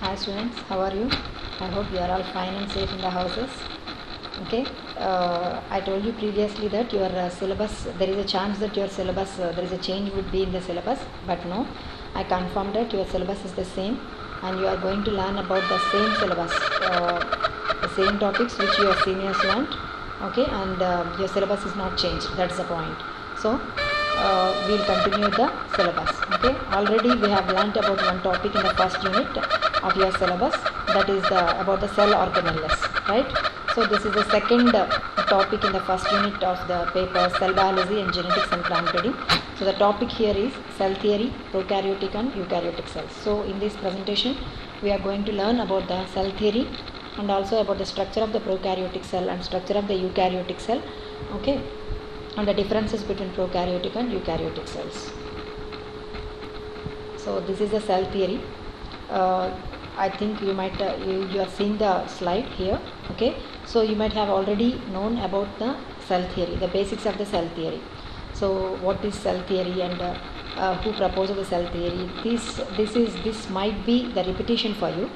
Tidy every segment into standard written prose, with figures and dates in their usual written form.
Hi students, how are you? I hope you are all fine and safe in the houses. Okay, I told you previously that your syllabus, there is a chance that your syllabus, there is a change would be in the syllabus, but no, I confirmed that your syllabus is the same and you are going to learn about the same syllabus, the same topics which your seniors learned, okay, and your syllabus is not changed, that's the point. So, we will continue the syllabus, okay. Already we have learnt about one topic in the first unit of your syllabus, that is about the cell organelles, right. So this is the second topic in the first unit of the paper, cell biology and genetics and plant breeding. So the topic here is cell theory, prokaryotic and eukaryotic cells. So in this presentation we are going to learn about the cell theory and also about the structure of the prokaryotic cell and structure of the eukaryotic cell, okay, and the differences between prokaryotic and eukaryotic cells. So this is the cell theory. I think you might you are seeing the slide here, okay. So you might have already known about the cell theory, the basics of the cell theory. So what is cell theory and who proposed the cell theory? This might be the repetition for you.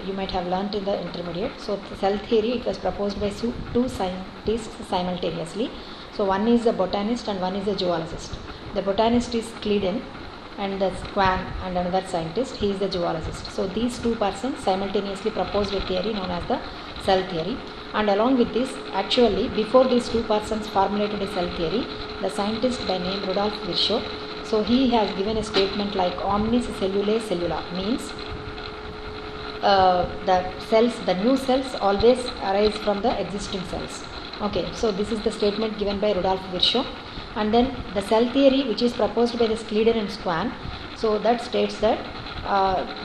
You might have learnt in the intermediate. So the cell theory, it was proposed by two scientists simultaneously. So one is a botanist and one is a zoologist. The botanist is Clayden and the Schwann and another scientist, he is the zoologist. So these two persons simultaneously proposed a theory known as the cell theory, and along with this, actually before these two persons formulated a cell theory, the scientist by name Rudolf Virchow, so he has given a statement like omnis cellulae cellula, means the new cells always arise from the existing cells. Okay, so this is the statement given by Rudolf Virchow. And then the cell theory, which is proposed by the Schleider and Schwann, so that states that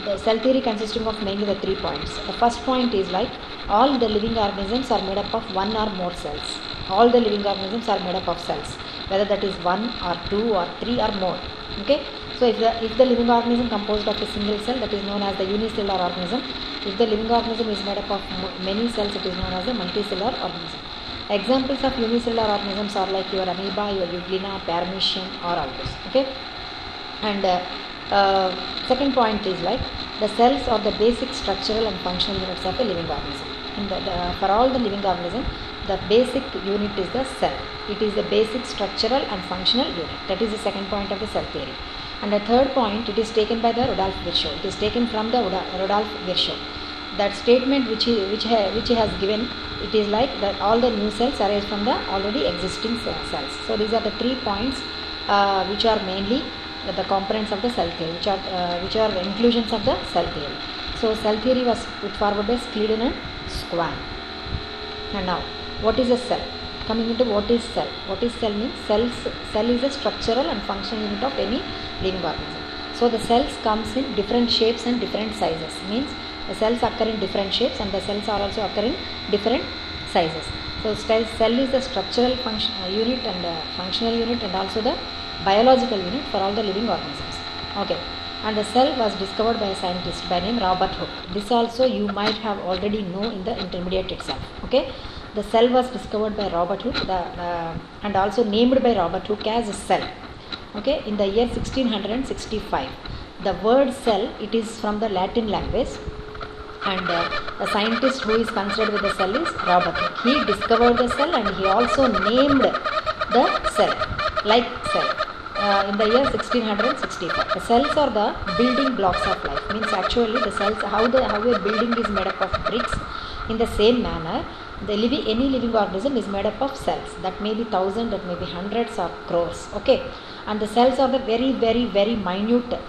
the cell theory consisting of mainly the 3 points. The first point is like all the living organisms are made up of one or more cells. All the living organisms are made up of cells, whether that is 1 or 2 or 3 or more. Okay, so if the living organism composed of a single cell, that is known as the unicellular organism. If the living organism is made up of many cells, it is known as a multicellular organism. Examples of unicellular organisms are like your amoeba, your euglena, paramecium, or all this. Okay, and second point is like the cells are the basic structural and functional units of a living organism. For all the living organism, the basic unit is the cell. It is the basic structural and functional unit. That is the second point of the cell theory. And the third point, it is taken by the Rudolf Virchow. It is taken from the Rudolf Virchow. That statement which he has given, it is like that all the new cells arise from the already existing cells. So these are the 3 points which are mainly the components of the cell theory, which are inclusions of the cell theory. So cell theory was put forward by Schleider and Schwann. And now, what is a cell? Coming into what is cell? What is cell means? Cell is a structural and functional unit of any living organism. So the cells comes in different shapes and different sizes. Means the cells occur in different shapes and the cells are also occur in different sizes. So cell is the structural unit and functional unit and also the biological unit for all the living organisms. Okay, and the cell was discovered by a scientist by name Robert Hooke. This also you might have already know in the intermediate itself. Okay, the cell was discovered by Robert Hooke and also named by Robert Hooke as a cell. Okay, in the year 1665. The word cell, it is from the Latin language. And the scientist who is considered with the cell is Robert Hooke. He discovered the cell and he also named the cell, like cell, in the year 1665. The cells are the building blocks of life. Means actually the cells, how a building is made up of bricks, in the same manner, any living organism is made up of cells. That may be 1,000, that may be hundreds or crores. Okay, and the cells are the very, very, very minute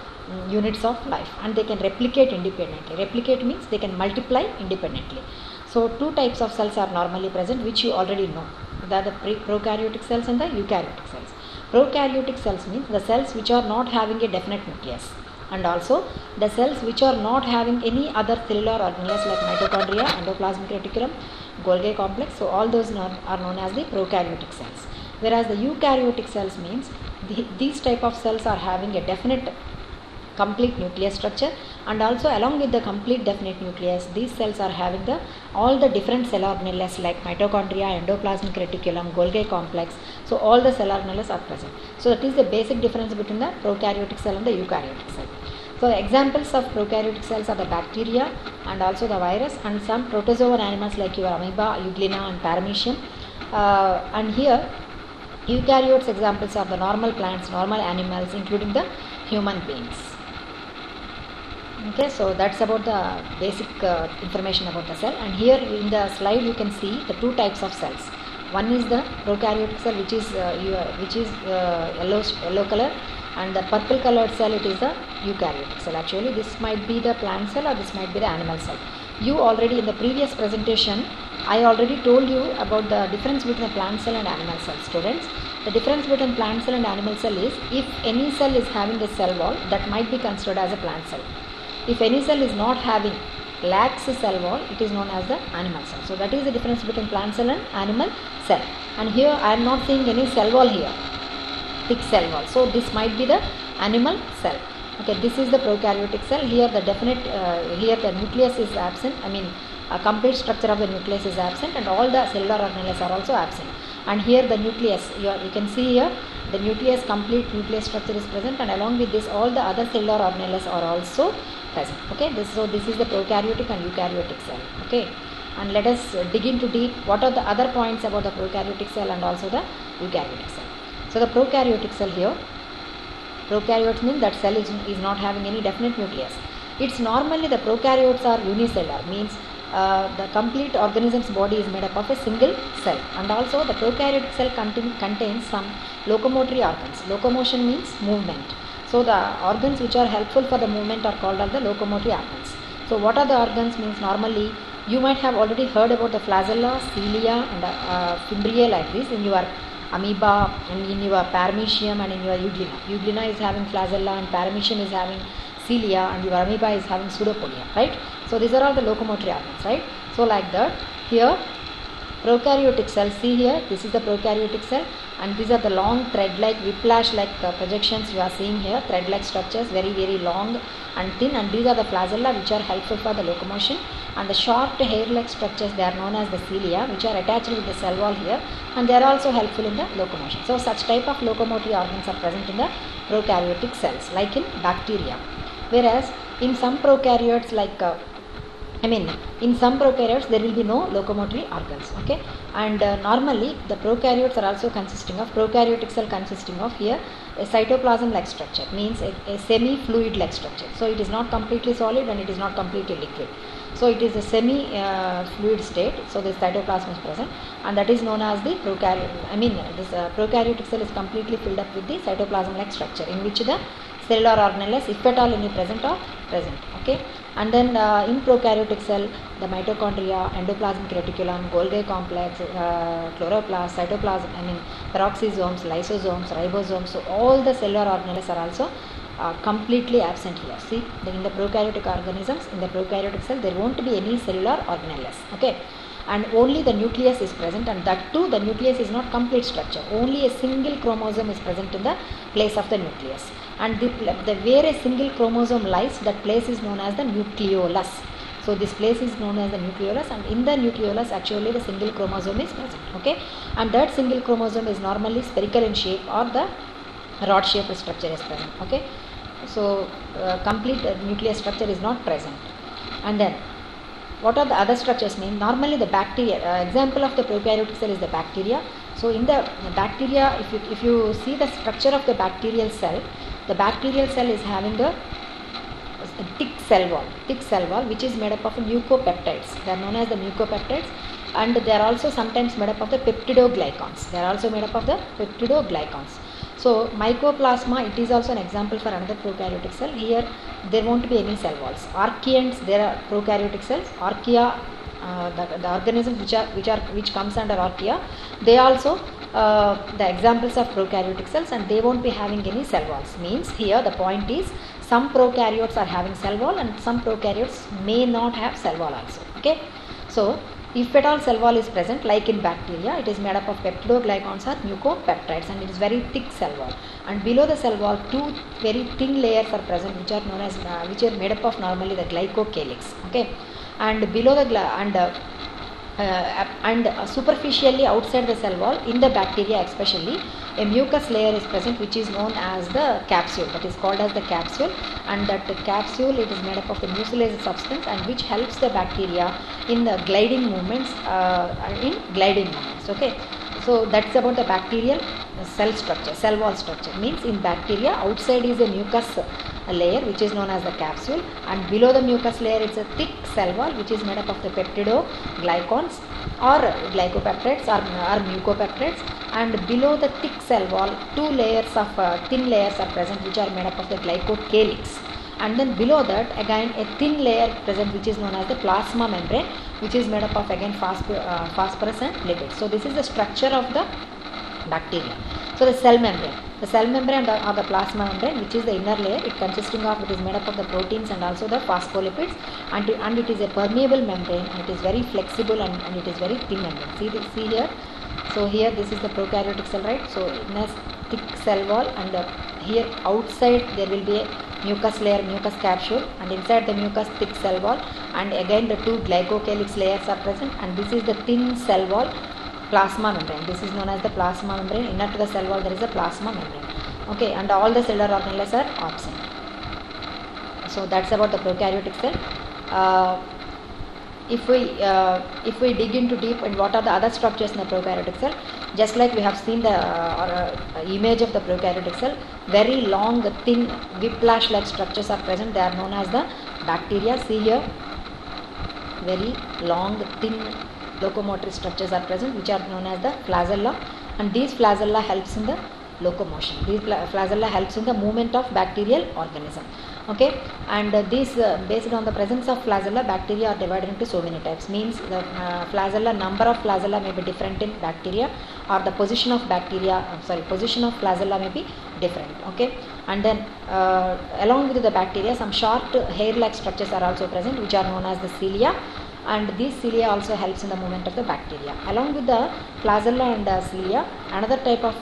units of life and they can replicate independently. Replicate means they can multiply independently. So two types of cells are normally present, which you already know. They are the prokaryotic cells and the eukaryotic cells. Prokaryotic cells means the cells which are not having a definite nucleus, and also the cells which are not having any other cellular organelles like mitochondria, endoplasmic reticulum, Golgi complex. So all those are known as the prokaryotic cells. Whereas the eukaryotic cells means these type of cells are having a definite complete nucleus structure, and also along with the complete definite nucleus, these cells are having all the different cell organelles like mitochondria, endoplasmic reticulum, Golgi complex. So all the cell organelles are present. So that is the basic difference between the prokaryotic cell and the eukaryotic cell. So the examples of prokaryotic cells are the bacteria and also the virus and some protozoan animals like your amoeba, euglena and paramecium. And here eukaryotes examples are the normal plants, normal animals including the human beings. Okay, so that's about the basic information about the cell. And here in the slide you can see the two types of cells. One is the prokaryotic cell which is yellow color, and the purple colored cell it is the eukaryotic cell. Actually this might be the plant cell or this might be the animal cell. You already in the previous presentation I already told you about the difference between the plant cell and animal cell. Students, the difference between plant cell and animal cell is if any cell is having a cell wall, that might be considered as a plant cell. If any cell is not having, lacks a cell wall, it is known as the animal cell. So that is the difference between plant cell and animal cell. And here I am not seeing any cell wall here, thick cell wall. So this might be the animal cell. Okay, this is the prokaryotic cell. Here the here the nucleus is absent. I mean a complete structure of the nucleus is absent and all the cellular organelles are also absent. And here the nucleus, you can see here the nucleus, complete nucleus structure is present, and along with this all the other cellular organelles are also present. Okay, this is the prokaryotic and eukaryotic cell. Okay, and let us dig into deep what are the other points about the prokaryotic cell and also the eukaryotic cell. So the prokaryotic cell here, prokaryotes means that cell is not having any definite nucleus. It's normally the prokaryotes are unicellular, means the complete organism's body is made up of a single cell, and also the prokaryotic cell contains some locomotory organs. Locomotion means movement. So the organs which are helpful for the movement are called as the locomotory organs. So what are the organs means normally you might have already heard about the flagella, cilia and fimbriae like this in your amoeba and in your paramecium and in your euglena. Euglena is having flagella and paramecium is having cilia and your amoeba is having pseudopodia, right? So these are all the locomotory organs, right? So like that here prokaryotic cell, see here this is the prokaryotic cell and these are the long thread like whiplash like projections you are seeing here, thread like structures, very long and thin, and these are the flagella which are helpful for the locomotion, and the short hair like structures they are known as the cilia which are attached with the cell wall here and they are also helpful in the locomotion. So such type of locomotory organs are present in the prokaryotic cells like in bacteria, whereas in some prokaryotes like in some prokaryotes there will be no locomotory organs. Okay, and normally the prokaryotes are also consisting of prokaryotic cell consisting of here a cytoplasm like structure, means a semi fluid like structure. So it is not completely solid and it is not completely liquid, so it is a semi fluid state. So the cytoplasm is present and that is known as the prokaryote. This prokaryotic cell is completely filled up with the cytoplasm like structure in which the cellular organelles, if at all any present, are present. Okay, and then in prokaryotic cell the mitochondria, endoplasmic reticulum, Golgi complex, chloroplast, cytoplasm, peroxisomes, lysosomes, ribosomes, so all the cellular organelles are also completely absent here. See, in the prokaryotic organisms, in the prokaryotic cell there won't be any cellular organelles. Okay, and only the nucleus is present, and that too the nucleus is not complete structure, only a single chromosome is present in the place of the nucleus, and the where a single chromosome lies, that place is known as the nucleolus. So this place is known as the nucleolus, and in the nucleolus actually the single chromosome is present. Okay, and that single chromosome is normally spherical in shape or the rod shaped structure is present. Okay, so complete nucleus structure is not present. And then what are the other structures mean? Normally the bacteria, example of the prokaryotic cell is the bacteria. So in the bacteria, if you see the structure of the bacterial cell is having a thick cell wall which is made up of mucopeptides. They are known as the mucopeptides, and they are also sometimes made up of the peptidoglycans. They are also made up of the peptidoglycans. So mycoplasma, it is also an example for another prokaryotic cell. Here there won't be any cell walls. Archaeans, there are prokaryotic cells. Archaea, the organisms which comes under archaea, they also the examples of prokaryotic cells, and they won't be having any cell walls. Means here the point is some prokaryotes are having cell wall and some prokaryotes may not have cell wall also. Okay, so if at all cell wall is present, like in bacteria, it is made up of peptidoglycans or mucopeptides, and it is very thick cell wall. And below the cell wall, two very thin layers are present, which are known as which are made up of normally the glycocalyx. Okay, and below the superficially outside the cell wall, in the bacteria especially, a mucus layer is present which is known as the capsule, that is called as the capsule, and that capsule, it is made up of a mucilage substance and which helps the bacteria in the gliding movements, okay. So that's about the bacterial cell structure, cell wall structure. Means in bacteria, outside is a mucus layer which is known as the capsule, and below the mucus layer it's a thick cell wall which is made up of the peptidoglycans or glycopeptides or mucopeptides, and below the thick cell wall two layers of thin layers are present which are made up of the glycocalyx, and then below that again a thin layer present which is known as the plasma membrane which is made up of again phosphorus and lipids. So this is the structure of the bacteria. So the cell membrane or the plasma membrane, which is the inner layer, it consisting of, it is made up of the proteins and also the phospholipids, and it is a permeable membrane, and it is very flexible and it is very thin membrane. See here. So here this is the prokaryotic cell, right? So inner thick cell wall, and here outside there will be a mucus layer, mucus capsule, and inside the mucus thick cell wall, and again the two glycocalyx layers are present, and this is the thin cell wall plasma membrane. This is known as the plasma membrane. Inner to the cell wall there is a plasma membrane. Okay, and all the cellular organelles are absent. So that's about the prokaryotic cell. If we dig into deep and what are the other structures in the prokaryotic cell, just like we have seen the image of the prokaryotic cell, very long, thin, whiplash-like structures are present. They are known as the bacteria. See here, very long, thin locomotor structures are present which are known as the flagella, and these flagella helps in the locomotion. These flagella helps in the movement of bacterial organism. Okay, and these based on the presence of flagella, bacteria are divided into so many types. Means the flagella, number of flagella may be different in bacteria, or the position of position of flagella may be different. Okay, and then along with the bacteria, some short hair-like structures are also present which are known as the cilia, and these cilia also helps in the movement of the bacteria. Along with the flagella and cilia, another type of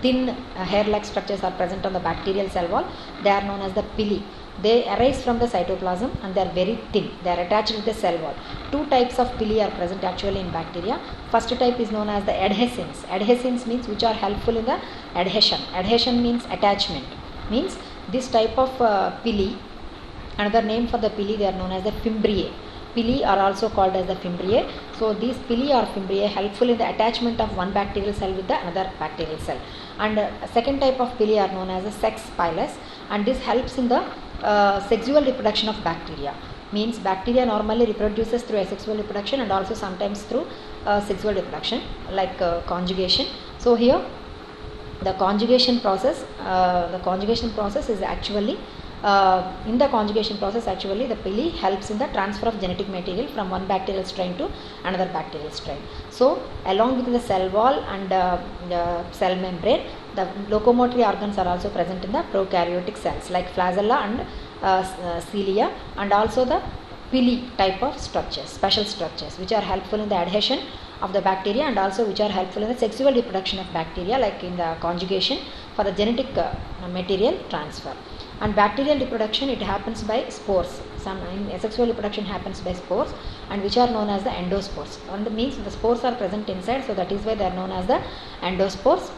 thin hair-like structures are present on the bacterial cell wall. They are known as the pili. They arise from the cytoplasm and they are very thin. They are attached with the cell wall. Two types of pili are present actually in bacteria. First type is known as the adhesins. Adhesins means which are helpful in the adhesion. Adhesion means attachment. Means this type of pili, another name for the pili, they are known as the fimbriae. Pili are also called as the fimbriae. So these pili or fimbriae helpful in the attachment of one bacterial cell with the another bacterial cell. And second type of pili are known as the sex pilus, and this helps in the sexual reproduction of bacteria. Means bacteria normally reproduces through asexual reproduction and also sometimes through sexual reproduction like conjugation. So here the conjugation process is actually in the conjugation process actually the pili helps in the transfer of genetic material from one bacterial strain to another bacterial strain. So along with the cell wall and the cell membrane, the locomotory organs are also present in the prokaryotic cells like flagella and cilia, and also the pili type of structures, special structures which are helpful in the adhesion of the bacteria and also which are helpful in the sexual reproduction of bacteria like in the conjugation for the genetic material transfer. And bacterial reproduction, it happens by spores. Some asexual reproduction happens by spores, and which are known as the endospores. And means the spores are present inside, so that is why they are known as the endospores.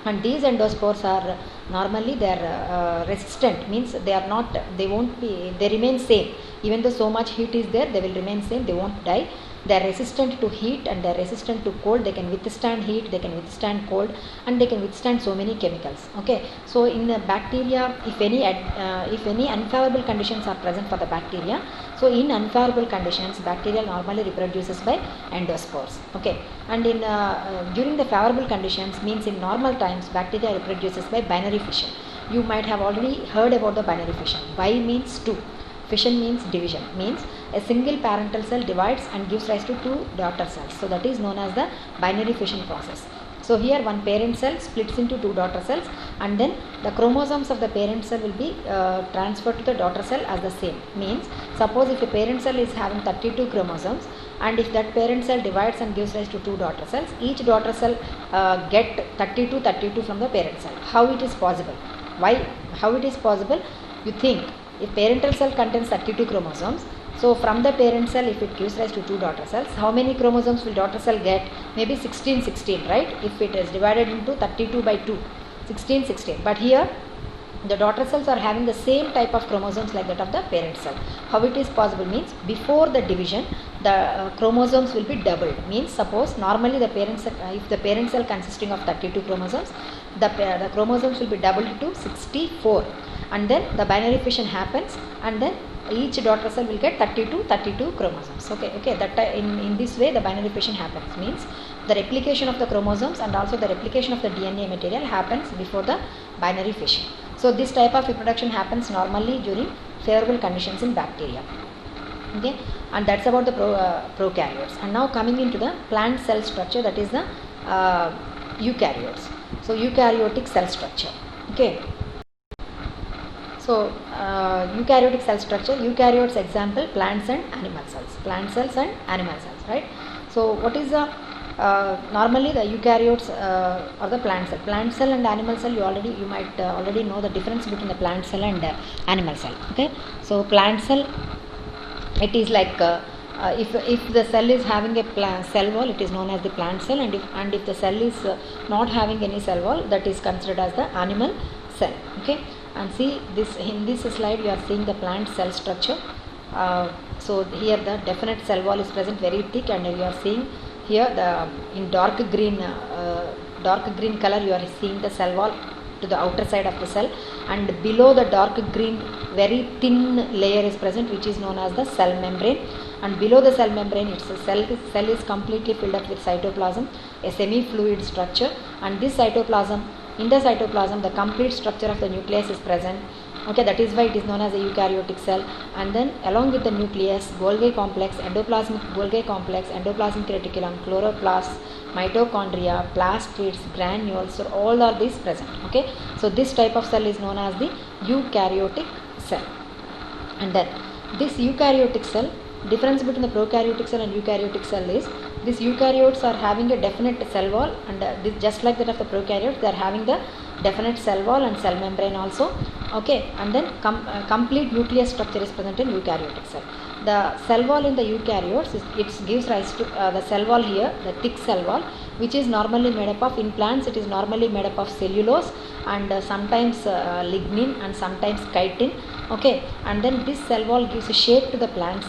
And these endospores are normally they are resistant. Means they are not. They won't be. They remain same. Even though so much heat is there, they will remain same. They won't die. They are resistant to heat and they are resistant to cold. They can withstand heat, they can withstand cold, and they can withstand so many chemicals. Okay, so in the bacteria, if any unfavorable conditions are present for the bacteria, so in unfavorable conditions, bacteria normally reproduces by endospores. Okay, and in during the favorable conditions, means in normal times, bacteria reproduces by binary fission. You might have already heard about the binary fission. Bi means two. Fission means division, means a single parental cell divides and gives rise to two daughter cells. So that is known as the binary fission process. So here one parent cell splits into two daughter cells, and then the chromosomes of the parent cell will be transferred to the daughter cell as the same. Means suppose if a parent cell is having 32 chromosomes, and if that parent cell divides and gives rise to two daughter cells, each daughter cell get 32 from the parent cell. How it is possible? Why? How it is possible? You think if parental cell contains 32 chromosomes, So from the parent cell, if it gives rise to 2 daughter cells, how many chromosomes will daughter cell get? Maybe 16, right? If it is divided into 32 by 2, 16. But here the daughter cells are having the same type of chromosomes like that of the parent cell. How it is possible means, before the division the chromosomes will be doubled. Means suppose normally the parent cell, if the parent cell consisting of 32 chromosomes, the chromosomes will be doubled to 64, and then the binary fission happens, and then each daughter cell will get 32 chromosomes. Okay, that in this way the binary fission happens. Means the replication of the chromosomes and also the replication of the DNA material happens before the binary fission. So this type of reproduction happens normally during favorable conditions in bacteria. Okay, and that's about the prokaryotes. And now coming into the plant cell structure, that is the eukaryotes. So eukaryotic cell structure. Okay. So eukaryotic cell structure, eukaryotes example, plants and animal cells. Plant cells and animal cells, right? So what is the normally the eukaryotes or the plant cell. Plant cell and animal cell, you might already know the difference between the plant cell and animal cell. Okay, so plant cell, it is like if the cell is having a cell wall, it is known as the plant cell, and if the cell is not having any cell wall, that is considered as the animal cell. Okay, and see this in this slide you are seeing the plant cell structure. So here the definite cell wall is present, very thick, and you are seeing here the in dark green color you are seeing the cell wall to the outer side of the cell, and below the dark green very thin layer is present, which is known as the cell membrane, and below the cell membrane it's a cell is completely filled up with cytoplasm, a semi-fluid structure, and this cytoplasm, in the cytoplasm the complete structure of the nucleus is present. Okay, that is why it is known as a eukaryotic cell. And then along with the nucleus, Golgi complex, endoplasmic Golgi complex, endoplasmic reticulum, chloroplast, mitochondria, plastids, granules, so all are these present. Okay, so this type of cell is known as the eukaryotic cell. And then this eukaryotic cell, difference between the prokaryotic cell and eukaryotic cell is, these eukaryotes are having a definite cell wall, and this, just like that of the prokaryotes, they are having the definite cell wall and cell membrane also. Okay, and then complete nucleus structure is present in eukaryotic cell. The cell wall in the eukaryotes, it gives rise to the cell wall here, the thick cell wall, which is normally made up of, in plants it is normally made up of cellulose and sometimes lignin and sometimes chitin. Okay, and then this cell wall gives a shape to the plant,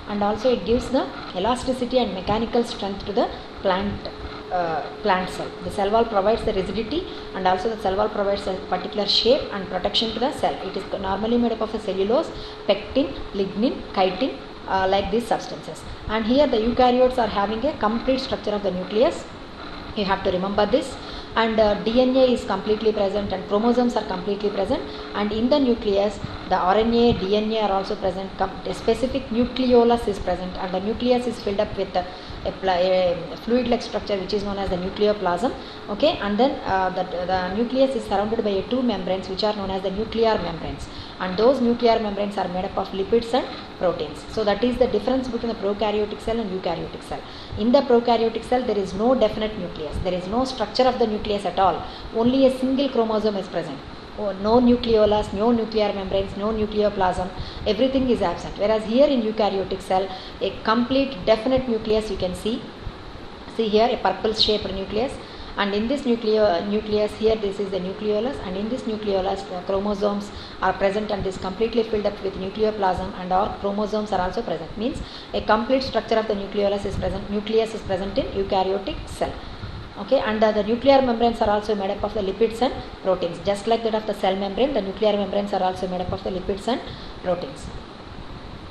and also it gives the elasticity and mechanical strength to the plant cell. The cell wall provides the rigidity, and also the cell wall provides a particular shape and protection to the cell. It is normally made up of a cellulose, pectin, lignin, chitin, like these substances. And here the eukaryotes are having a complete structure of the nucleus. You have to remember this. And DNA is completely present, and chromosomes are completely present, and in the nucleus the RNA, DNA are also present. A specific nucleolus is present, and the nucleus is filled up with a fluid like structure which is known as the nucleoplasm. Okay, and then the nucleus is surrounded by two membranes which are known as the nuclear membranes, and those nuclear membranes are made up of lipids and proteins. So that is the difference between the prokaryotic cell and eukaryotic cell. In the prokaryotic cell there is no definite nucleus, there is no structure of the nucleus at all, only a single chromosome is present. No nucleolus, no nuclear membranes, no nucleoplasm, everything is absent. Whereas here in eukaryotic cell, a complete definite nucleus you can see here a purple shaped nucleus, and in this nucleus here, this is the nucleolus, and in this nucleolus the chromosomes are present, and this completely filled up with nucleoplasm, and our chromosomes are also present. Means a complete structure of the nucleus is present in eukaryotic cell. Okay, and the nuclear membranes are also made up of the lipids and proteins. Just like that of the cell membrane, the nuclear membranes are also made up of the lipids and proteins.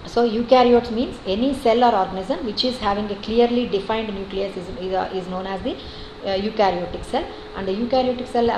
So eukaryotes means any cell or organism which is having a clearly defined nucleus is known as the eukaryotic cell, and the eukaryotic cell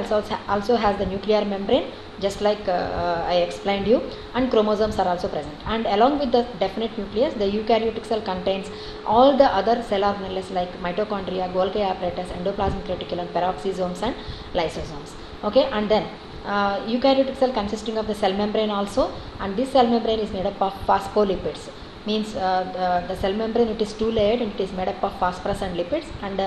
also has the nuclear membrane, just like I explained you, and chromosomes are also present. And along with the definite nucleus, the eukaryotic cell contains all the other cell organelles like mitochondria, Golgi apparatus, endoplasmic reticulum, peroxisomes and lysosomes. Okay, and then eukaryotic cell consisting of the cell membrane also, and this cell membrane is made up of phospholipids. means the cell membrane, it is two layered and it is made up of phosphorus and lipids, and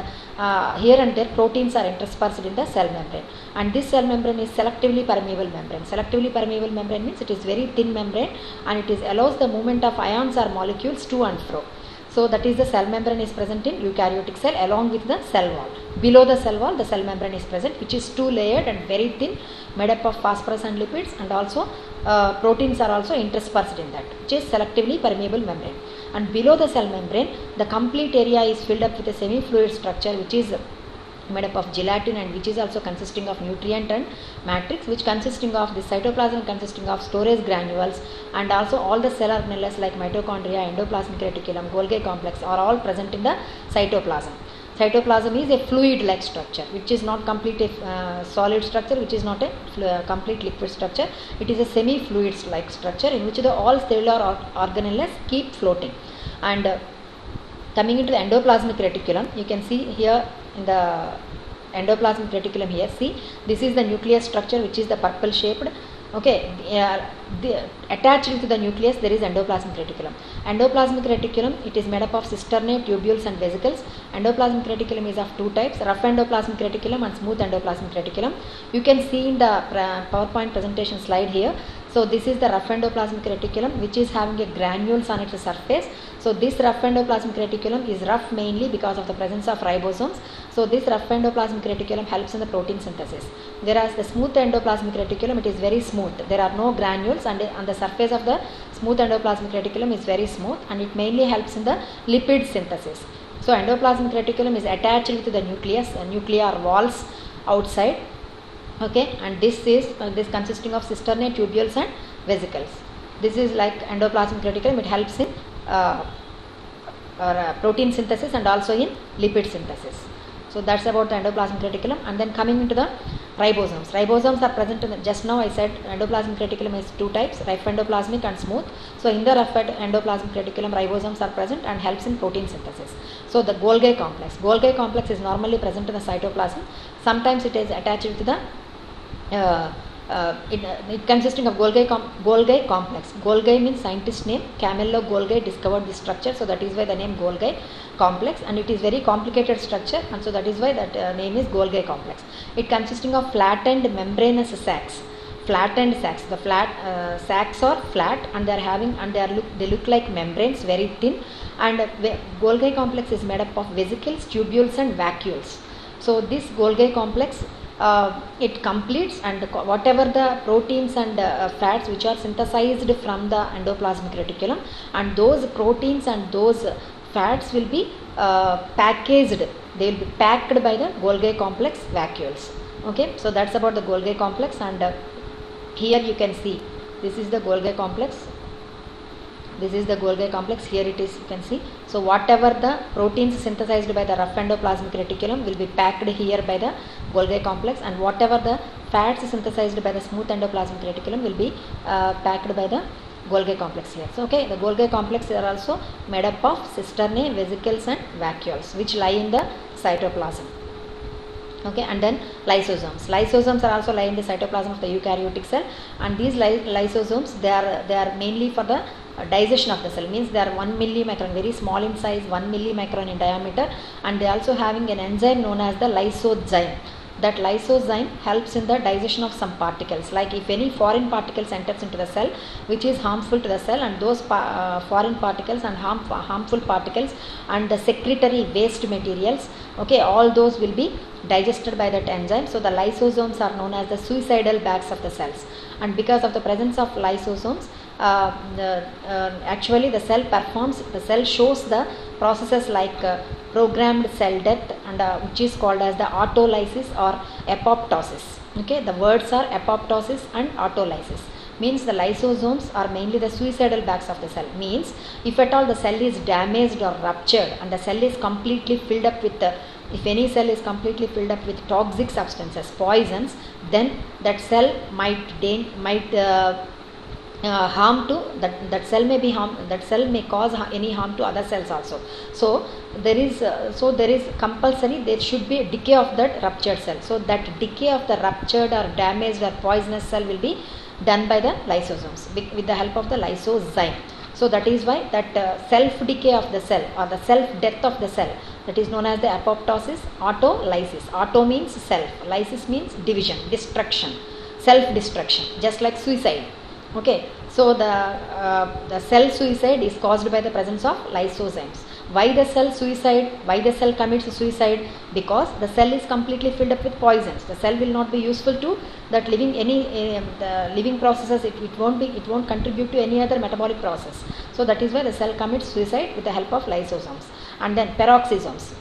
here and there proteins are interspersed in the cell membrane, and this cell membrane is selectively permeable membrane. Selectively permeable membrane means it is very thin membrane and it allows the movement of ions or molecules to and fro. So that is the cell membrane is present in eukaryotic cell along with the cell wall. Below the cell wall, the cell membrane is present, which is two layered and very thin, made up of phosphorus and lipids, and also proteins are also interspersed in that, which is selectively permeable membrane. And below the cell membrane, the complete area is filled up with a semi-fluid structure, which is made up of gelatin and which is also consisting of nutrient and matrix, which consisting of the cytoplasm consisting of storage granules, and also all the cell organelles like mitochondria, endoplasmic reticulum, Golgi complex are all present in the cytoplasm. Cytoplasm is a fluid-like structure, which is not complete solid structure, which is not a complete liquid structure. It is a semi-fluid-like structure in which the all cellular organelles keep floating. And coming into the endoplasmic reticulum, you can see here in the endoplasmic reticulum here, see, this is the nucleus structure, which is the purple shaped. Okay, attached to the nucleus there is endoplasmic reticulum. Endoplasmic reticulum, it is made up of cisternae, tubules and vesicles. Endoplasmic reticulum is of two types, rough endoplasmic reticulum and smooth endoplasmic reticulum. You can see in the PowerPoint presentation slide here. So this is the rough endoplasmic reticulum, which is having a granules on its surface. So this rough endoplasmic reticulum is rough mainly because of the presence of ribosomes. So this rough endoplasmic reticulum helps in the protein synthesis. Whereas the smooth endoplasmic reticulum, it is very smooth. There are no granules, and on the surface of the smooth endoplasmic reticulum is very smooth, and it mainly helps in the lipid synthesis. So endoplasmic reticulum is attached to the nucleus, nuclear walls outside. Okay, and this is this consisting of cisternae, tubules and vesicles. This is like endoplasmic reticulum. It helps in protein synthesis and also in lipid synthesis. So that's about the endoplasmic reticulum. And then coming into the ribosomes. Ribosomes are present in the, just now I said endoplasmic reticulum is two types, rough endoplasmic and smooth. So in the rough endoplasmic reticulum, ribosomes are present and helps in protein synthesis. So the Golgi complex. Golgi complex is normally present in the cytoplasm. Sometimes it is attached to the it consisting of Golgi complex. Golgi means scientist name. Camillo Golgi discovered this structure, so that is why the name Golgi complex, and it is very complicated structure, and so that is why that name is Golgi complex. It consisting of flattened membranous sacs. Flattened sacs. The flat sacs are flat and they look like membranes, very thin. And Golgi complex is made up of vesicles, tubules, and vacuoles. So this Golgi complex, it completes, and whatever the proteins and fats which are synthesized from the endoplasmic reticulum, and those proteins and those fats will be packaged. They will be packed by the Golgi complex vacuoles. Okay, so that's about the Golgi complex. And here you can see this is the Golgi complex. This is the Golgi complex. Here it is, you can see. So whatever the proteins synthesized by the rough endoplasmic reticulum will be packed here by the Golgi complex, and whatever the fats synthesized by the smooth endoplasmic reticulum will be packed by the Golgi complex here. So okay, the Golgi complex are also made up of cisternae, vesicles and vacuoles, which lie in the cytoplasm. Okay, and then lysosomes. Lysosomes are also lie in the cytoplasm of the eukaryotic cell, and these lysosomes, they are mainly for the digestion of the cell, means they are 1 millimicron, very small in size, 1 millimicron in diameter, and they are also having an enzyme known as the lysozyme. That lysozyme helps in the digestion of some particles, like if any foreign particles enters into the cell which is harmful to the cell, and those foreign particles and harmful particles and the secretory waste materials, okay, all those will be digested by that enzyme. So the lysosomes are known as the suicidal bags of the cells, and because of the presence of lysosomes, actually the cell shows the processes like programmed cell death, and which is called as the autolysis or apoptosis. Okay, the words are apoptosis and autolysis. Means the lysosomes are mainly the suicidal bags of the cell. Means if at all the cell is damaged or ruptured and the cell is completely filled up with if any cell is completely filled up with toxic substances, poisons, then that cell might harm to that cell may be harm, that cell may cause any harm to other cells also. So there is compulsory, there should be a decay of that ruptured cell. So that decay of the ruptured or damaged or poisonous cell will be done by the lysosomes with the help of the lysozyme. So that is why that self decay of the cell or the self death of the cell, that is known as the apoptosis. Autolysis, auto means self, lysis means division, destruction, self destruction, just like suicide. Okay, so the cell suicide is caused by the presence of lysozymes. Why the cell suicide? Why the cell commits suicide? Because the cell is completely filled up with poisons. The cell will not be useful to that living the living processes. It won't contribute to any other metabolic process. So that is why the cell commits suicide with the help of lysosomes. And then peroxisomes.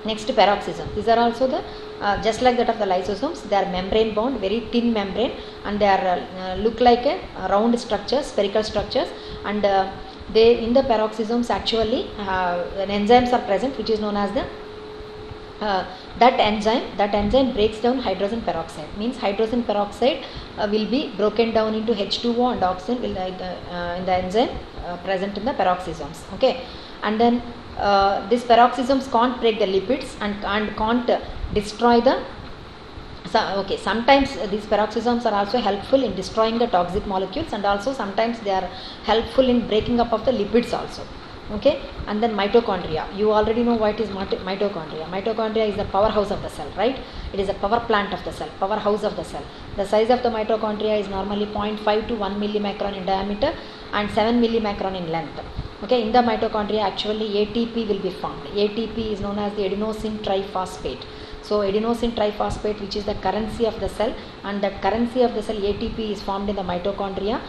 Next, peroxisome. These are also the just like that of the lysosomes. They are membrane bound, very thin membrane, and they are look like a round structures, spherical structures, and they in the peroxisomes actually enzymes are present, which is known as the that enzyme breaks down hydrogen peroxide. Means hydrogen peroxide will be broken down into H2O and oxygen will in the enzyme present in the peroxisomes. Okay, and then these peroxisomes can't break the lipids and can't destroy the. Okay, sometimes these peroxisomes are also helpful in destroying the toxic molecules, and also sometimes they are helpful in breaking up of the lipids also. Okay, and then mitochondria. You already know what is mitochondria. Mitochondria is the powerhouse of the cell, right? It is a power plant of the cell, powerhouse of the cell. The size of the mitochondria is normally 0.5 to 1 millimicron in diameter and 7 millimicron in length. Okay, in the mitochondria actually ATP will be formed. ATP is known as the adenosine triphosphate. So adenosine triphosphate, which is the currency of the cell, and that currency of the cell ATP is formed in the mitochondria,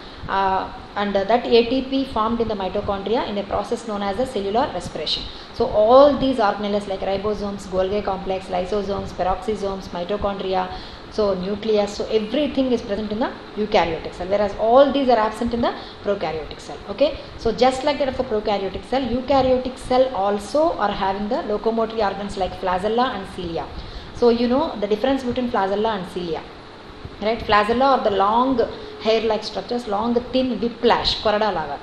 and that ATP formed in the mitochondria in a process known as the cellular respiration. So all these organelles like ribosomes, Golgi complex, lysosomes, peroxisomes, mitochondria, so nucleus, so everything is present in the eukaryotic cell, whereas all these are absent in the prokaryotic cell. Okay, so just like that of a prokaryotic cell, eukaryotic cell also are having the locomotory organs like flagella and cilia. So you know the difference between flagella and cilia, right? Flagella are the long hair-like structures, long thin whiplash, korada laga.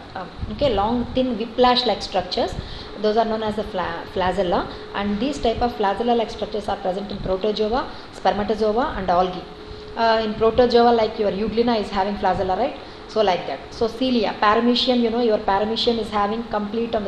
Okay, long thin whiplash-like structures. Those are known as the flagella, and these type of flagella-like structures are present in protozoa, spermatozoa, and algae. In protozoa, like your euglena is having flagella, right? So like that. So cilia, paramecium, you know your paramecium is having completely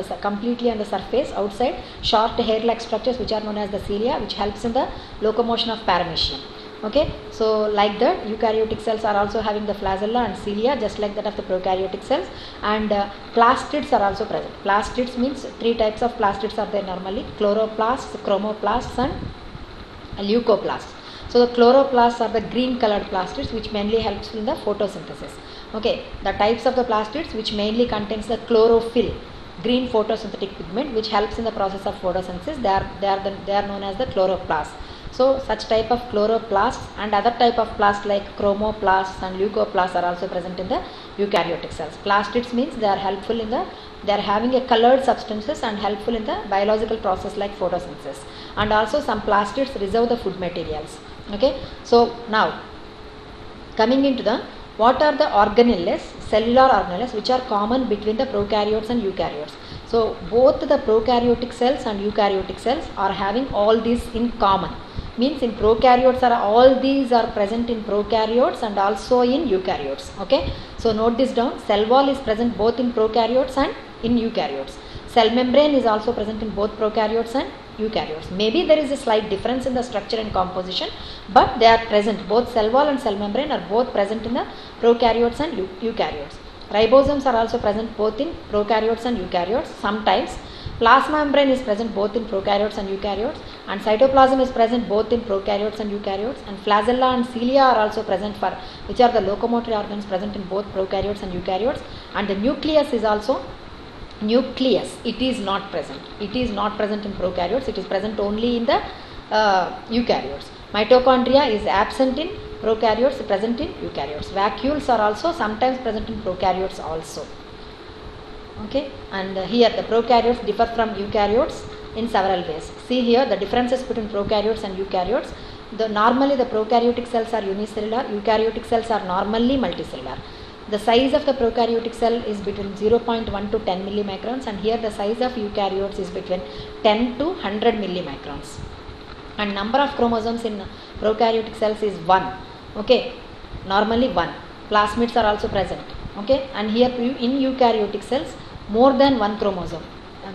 on the surface outside short hair-like structures which are known as the cilia, which helps in the locomotion of paramecium. Okay, so like that eukaryotic cells are also having the flagella and cilia just like that of the prokaryotic cells, and plastids are also present. Plastids means three types of plastids are there normally: chloroplasts, chromoplasts, and leucoplasts. So the chloroplasts are the green colored plastids which mainly helps in the photosynthesis. Okay, the types of the plastids which mainly contains the chlorophyll, green photosynthetic pigment, which helps in the process of photosynthesis. They are known as the chloroplasts. So such type of chloroplasts and other type of plasts like chromoplasts and leucoplasts are also present in the eukaryotic cells. Plastids means they are helpful in they are having a colored substances and helpful in the biological process like photosynthesis. And also some plastids reserve the food materials. Okay, so now coming into the what are the organelles, cellular organelles, which are common between the prokaryotes and eukaryotes. So both the prokaryotic cells and eukaryotic cells are having all these in common. Means in prokaryotes all these are present in prokaryotes and also in eukaryotes. Okay, so note this down. Cell wall is present both in prokaryotes and in eukaryotes. Cell membrane is also present in both prokaryotes and eukaryotes. Maybe there is a slight difference in the structure and composition, but they are present. Both cell wall and cell membrane are both present in the prokaryotes and eukaryotes. Ribosomes are also present both in prokaryotes and eukaryotes. Sometimes plasma membrane is present both in prokaryotes and eukaryotes, and cytoplasm is present both in prokaryotes and eukaryotes, and flagella and cilia are also present for which are the locomotory organs present in both prokaryotes and eukaryotes, and the nucleus is also it is not present. It is not present in prokaryotes. It is present only in the eukaryotes. Mitochondria is absent in prokaryotes, present in eukaryotes. Vacuoles are also sometimes present in prokaryotes also. Okay, and here the prokaryotes differ from eukaryotes in several ways. See here the differences between prokaryotes and eukaryotes. Normally the prokaryotic cells are unicellular, eukaryotic cells are normally multicellular. The size of the prokaryotic cell is between 0.1 to 10 millimicrons, and here the size of eukaryotes is between 10 to 100 millimicrons. And number of chromosomes in prokaryotic cells is 1. Okay, normally 1. Plasmids are also present. Okay, and here in eukaryotic cells more than one chromosome.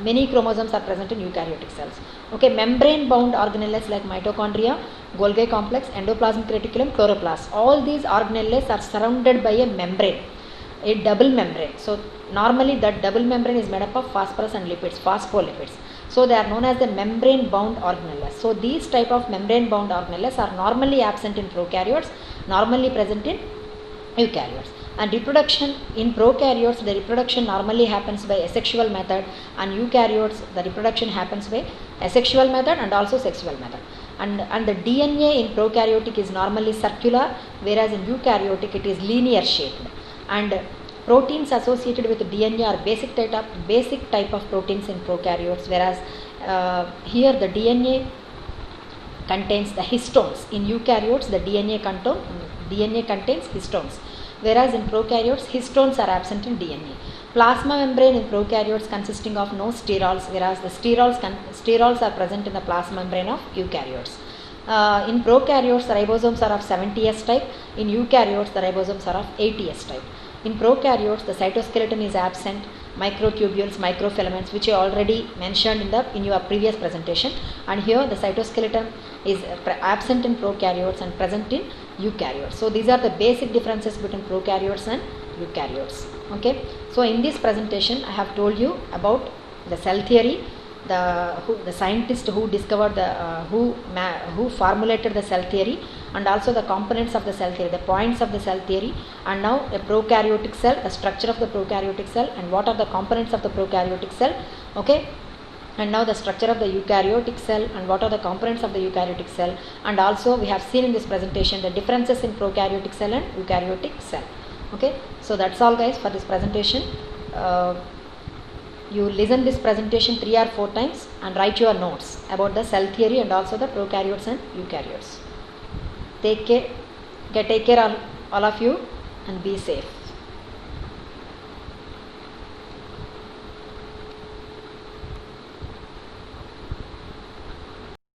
Many chromosomes are present in eukaryotic cells. Okay, membrane bound organelles like mitochondria, Golgi complex, endoplasmic reticulum, chloroplast. All these organelles are surrounded by a membrane, a double membrane. So normally that double membrane is made up of phosphorus and lipids, phospholipids. So they are known as the membrane bound organelles. So these type of membrane bound organelles are normally absent in prokaryotes, normally present in eukaryotes. And reproduction in prokaryotes, the reproduction normally happens by asexual method, and eukaryotes the reproduction happens by asexual method and also sexual method. And the DNA in prokaryotic is normally circular, whereas in eukaryotic it is linear shaped. And proteins associated with DNA are basic type of proteins in prokaryotes, whereas here the DNA contains the histones. In eukaryotes the DNA contains histones, whereas in prokaryotes histones are absent in DNA. Plasma membrane in prokaryotes consisting of no sterols, whereas the sterols are present in the plasma membrane of eukaryotes. In prokaryotes the ribosomes are of 70S type, in eukaryotes the ribosomes are of 80S type. In prokaryotes the cytoskeleton is absent, microtubules, microfilaments, which I already mentioned in your previous presentation, and here the cytoskeleton is absent in prokaryotes and present in eukaryotes. So these are the basic differences between prokaryotes and eukaryotes. Okay, so in this presentation I have told you about the cell theory, the scientist who discovered who formulated the cell theory, and also the components of the cell theory, the points of the cell theory, and now a prokaryotic cell, the structure of the prokaryotic cell, and what are the components of the prokaryotic cell. Okay, and now the structure of the eukaryotic cell and what are the components of the eukaryotic cell, and also we have seen in this presentation the differences in prokaryotic cell and eukaryotic cell. Okay, so that's all guys for this presentation. You listen this presentation 3 or 4 times and write your notes about the cell theory and also the prokaryotes and eukaryotes. Take care all of you, and be safe.